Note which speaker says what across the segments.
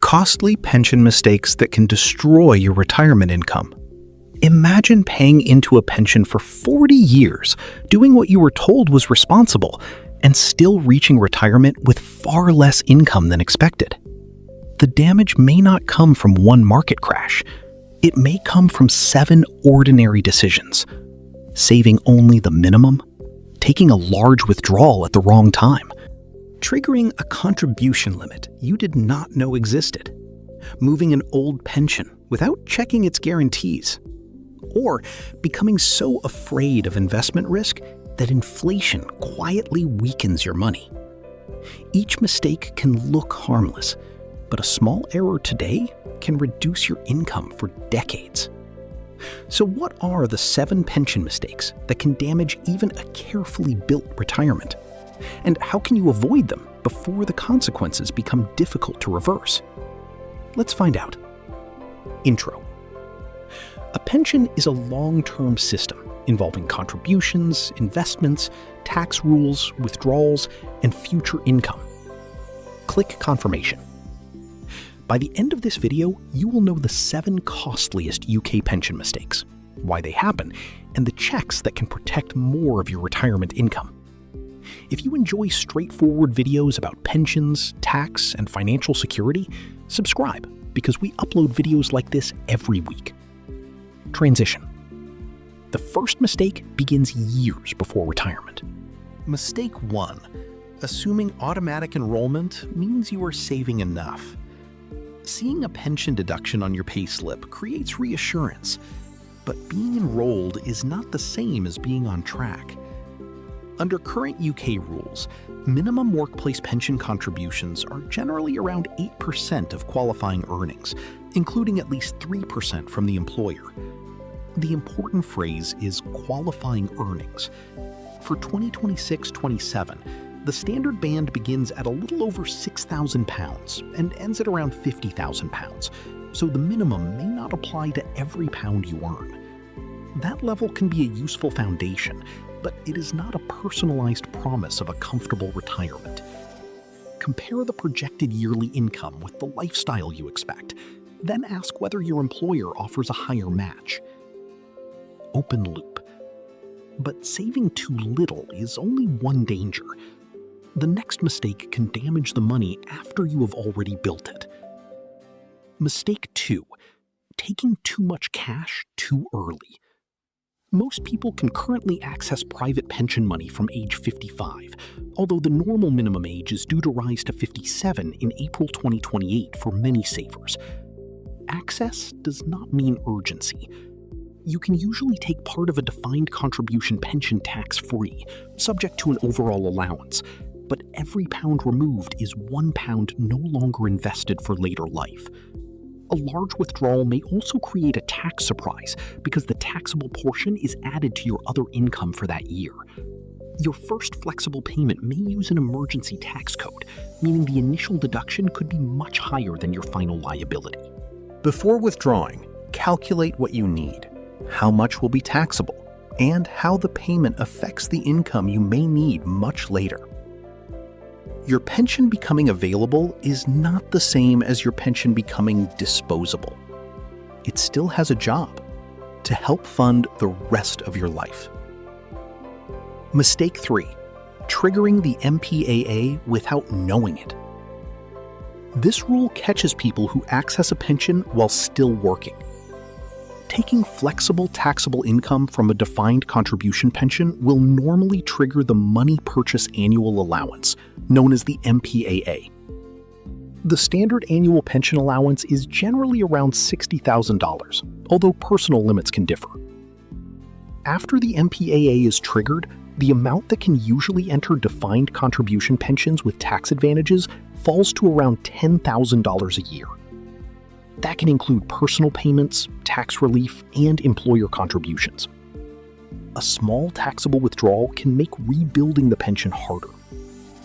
Speaker 1: Costly pension mistakes that can destroy your retirement income. Imagine paying into a pension for 40 years, doing what you were told was responsible, and still reaching retirement with far less income than expected. The damage may not come from one market crash. It may come from 7 ordinary decisions. Saving only the minimum, taking a large withdrawal at the wrong time, triggering a contribution limit you did not know existed, moving an old pension without checking its guarantees, or becoming so afraid of investment risk that inflation quietly weakens your money. Each mistake can look harmless, but a small error today can reduce your income for decades. So what are the 7 pension mistakes that can damage even a carefully built retirement? And how can you avoid them before the consequences become difficult to reverse? Let's find out. Intro. A pension is a long-term system involving contributions, investments, tax rules, withdrawals, and future income. Click confirmation. By the end of this video, you will know the 7 costliest UK pension mistakes, why they happen, and the checks that can protect more of your retirement income. If you enjoy straightforward videos about pensions, tax, and financial security, subscribe because we upload videos like this every week. Transition. The first mistake begins years before retirement. Mistake 1. Assuming automatic enrollment means you are saving enough. Seeing a pension deduction on your payslip creates reassurance, but being enrolled is not the same as being on track. Under current UK rules, minimum workplace pension contributions are generally around 8% of qualifying earnings, including at least 3% from the employer. The important phrase is qualifying earnings. For 2026-27, the standard band begins at a little over £6,000 and ends at around £50,000, so the minimum may not apply to every pound you earn. That level can be a useful foundation, but it is not a personalized promise of a comfortable retirement. Compare the projected yearly income with the lifestyle you expect, then ask whether your employer offers a higher match. Open loop. But saving too little is only one danger. The next mistake can damage the money after you have already built it. Mistake 2. Taking too much cash too early. Most people can currently access private pension money from age 55, although the normal minimum age is due to rise to 57 in April 2028 for many savers. Access does not mean urgency. You can usually take part of a defined contribution pension tax-free, subject to an overall allowance, but every pound removed is £1 no longer invested for later life. A large withdrawal may also create a tax surprise because the taxable portion is added to your other income for that year. Your first flexible payment may use an emergency tax code, meaning the initial deduction could be much higher than your final liability. Before withdrawing, calculate what you need, how much will be taxable, and how the payment affects the income you may need much later. Your pension becoming available is not the same as your pension becoming disposable. It still has a job to help fund the rest of your life. Mistake 3. Triggering the MPAA without knowing it. This rule catches people who access a pension while still working. Taking flexible taxable income from a defined contribution pension will normally trigger the Money Purchase Annual Allowance, known as the MPAA. The standard annual pension allowance is generally around $60,000, although personal limits can differ. After the MPAA is triggered, the amount that can usually enter defined contribution pensions with tax advantages falls to around $10,000 a year. That can include personal payments, tax relief, and employer contributions. A small taxable withdrawal can make rebuilding the pension harder.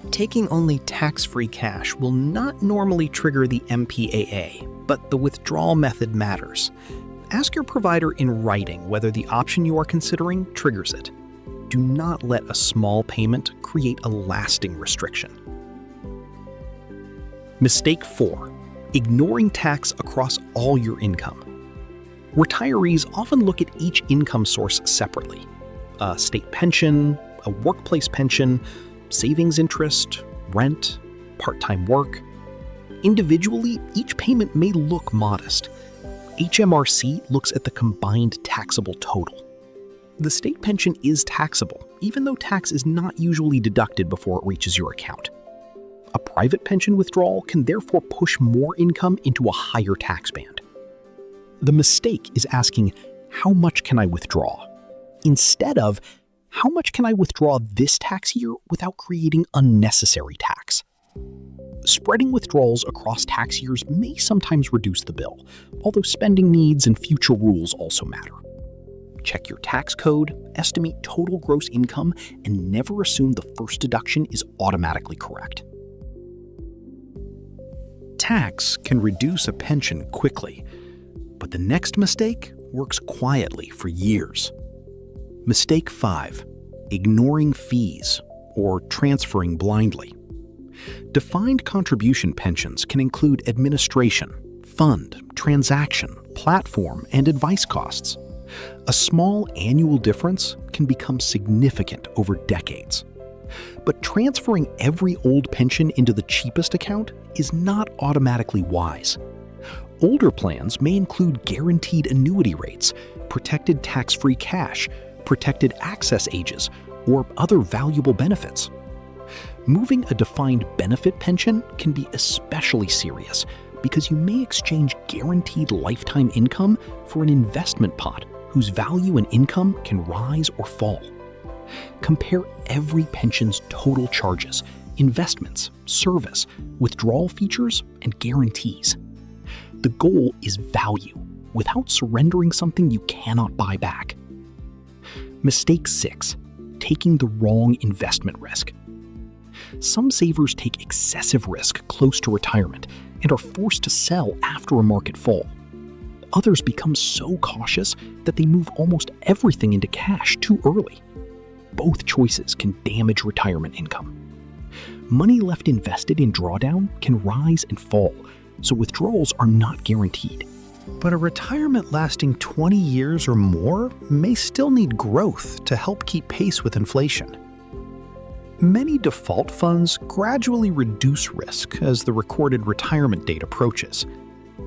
Speaker 1: Taking only tax-free cash will not normally trigger the MPAA, but the withdrawal method matters. Ask your provider in writing whether the option you are considering triggers it. Do not let a small payment create a lasting restriction. Mistake 4. ignoring tax across all your income. Retirees often look at each income source separately. A state pension, a workplace pension, savings interest, rent, part-time work. Individually, each payment may look modest. HMRC looks at the combined taxable total. The state pension is taxable, even though tax is not usually deducted before it reaches your account. A private pension withdrawal can therefore push more income into a higher tax band. The mistake is asking, how much can I withdraw? Instead of, how much can I withdraw this tax year without creating unnecessary tax? Spreading withdrawals across tax years may sometimes reduce the bill, although spending needs and future rules also matter. Check your tax code, estimate total gross income, and never assume the first deduction is automatically correct. Tax can reduce a pension quickly, but the next mistake works quietly for years. Mistake 5. Ignoring fees or transferring blindly. Defined contribution pensions can include administration, fund, transaction, platform, and advice costs. A small annual difference can become significant over decades. But transferring every old pension into the cheapest account is not automatically wise. Older plans may include guaranteed annuity rates, protected tax-free cash, protected access ages, or other valuable benefits. Moving a defined benefit pension can be especially serious because you may exchange guaranteed lifetime income for an investment pot whose value and income can rise or fall. Compare every pension's total charges, investments, service, withdrawal features, and guarantees. The goal is value, without surrendering something you cannot buy back. Mistake 6. Taking the wrong investment risk. Some savers take excessive risk close to retirement and are forced to sell after a market fall. Others become so cautious that they move almost everything into cash too early. Both choices can damage retirement income. Money left invested in drawdown can rise and fall, so withdrawals are not guaranteed. But a retirement lasting 20 years or more may still need growth to help keep pace with inflation. Many default funds gradually reduce risk as the recorded retirement date approaches.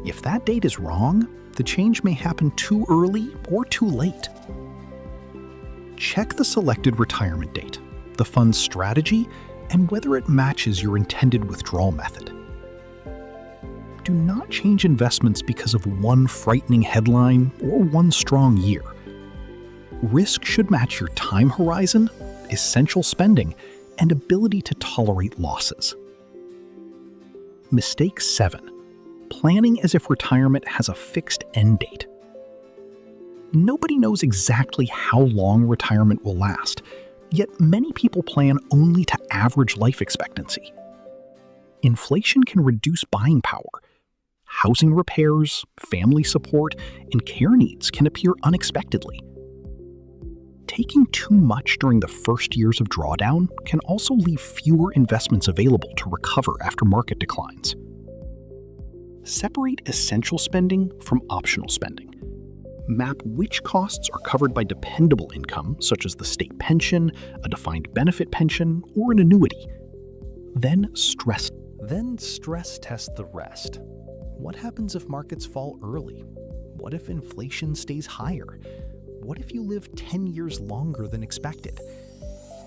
Speaker 1: If that date is wrong, the change may happen too early or too late. Check the selected retirement date, the fund's strategy, and whether it matches your intended withdrawal method. Do not change investments because of one frightening headline or one strong year. Risk should match your time horizon, essential spending, and ability to tolerate losses. Mistake 7. Planning as if retirement has a fixed end date. Nobody knows exactly how long retirement will last, yet many people plan only to average life expectancy. Inflation can reduce buying power. Housing repairs, family support, and care needs can appear unexpectedly. Taking too much during the first years of drawdown can also leave fewer investments available to recover after market declines. Separate essential spending from optional spending. Map which costs are covered by dependable income, such as the state pension, a defined benefit pension, or an annuity. Then stress test the rest. What happens if markets fall early? What if inflation stays higher? What if you live 10 years longer than expected?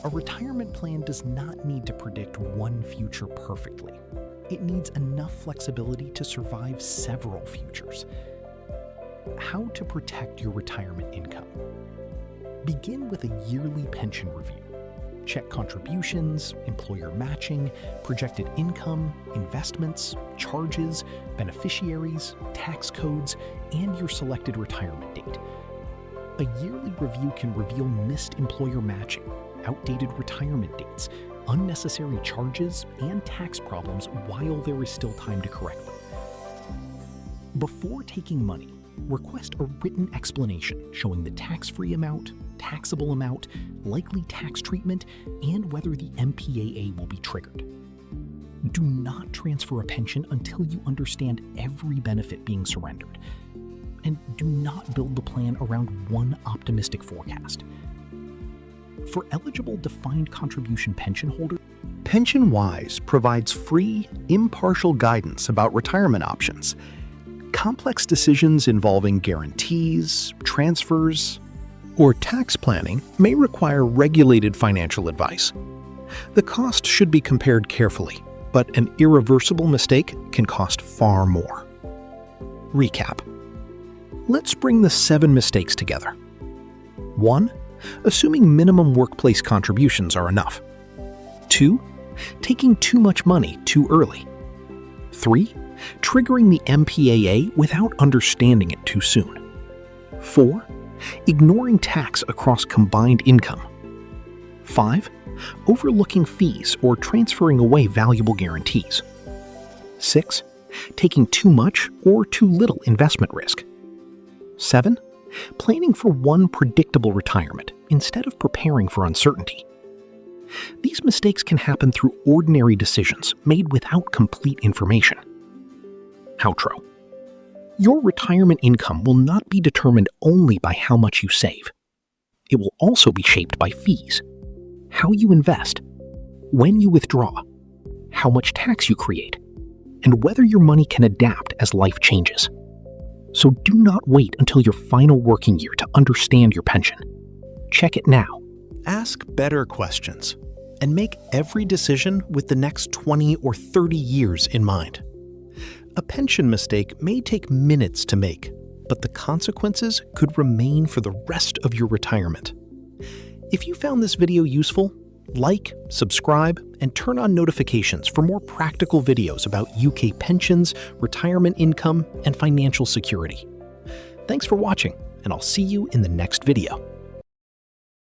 Speaker 1: A retirement plan does not need to predict one future perfectly. It needs enough flexibility to survive several futures. How to protect your retirement income. Begin with a yearly pension review. Check contributions, employer matching, projected income, investments, charges, beneficiaries, tax codes, and your selected retirement date. A yearly review can reveal missed employer matching, outdated retirement dates, unnecessary charges, and tax problems while there is still time to correct them. Before taking money, request a written explanation showing the tax-free amount, taxable amount, likely tax treatment, and whether the MPAA will be triggered. Do not transfer a pension until you understand every benefit being surrendered. And do not build the plan around one optimistic forecast. For eligible defined contribution pension holders,
Speaker 2: PensionWise provides free, impartial guidance about retirement options. Complex decisions involving guarantees, transfers, or tax planning may require regulated financial advice. The cost should be compared carefully, but an irreversible mistake can cost far more. Recap. Let's bring the 7 mistakes together. 1. Assuming minimum workplace contributions are enough. 2. Taking too much money too early. 3. Triggering the MPAA without understanding it too soon. 4. Ignoring tax across combined income. 5. Overlooking fees or transferring away valuable guarantees. 6. Taking too much or too little investment risk. 7. Planning for one predictable retirement instead of preparing for uncertainty. These mistakes can happen through ordinary decisions made without complete information. Outro. Your retirement income will not be determined only by how much you save. It will also be shaped by fees, how you invest, when you withdraw, how much tax you create, and whether your money can adapt as life changes. So do not wait until your final working year to understand your pension. Check it now. Ask better questions and make every decision with the next 20 or 30 years in mind. A pension mistake may take minutes to make, but the consequences could remain for the rest of your retirement. If you found this video useful, like, subscribe, and turn on notifications for more practical videos about UK pensions, retirement income, and financial security. Thanks for watching, and I'll see you in the next video.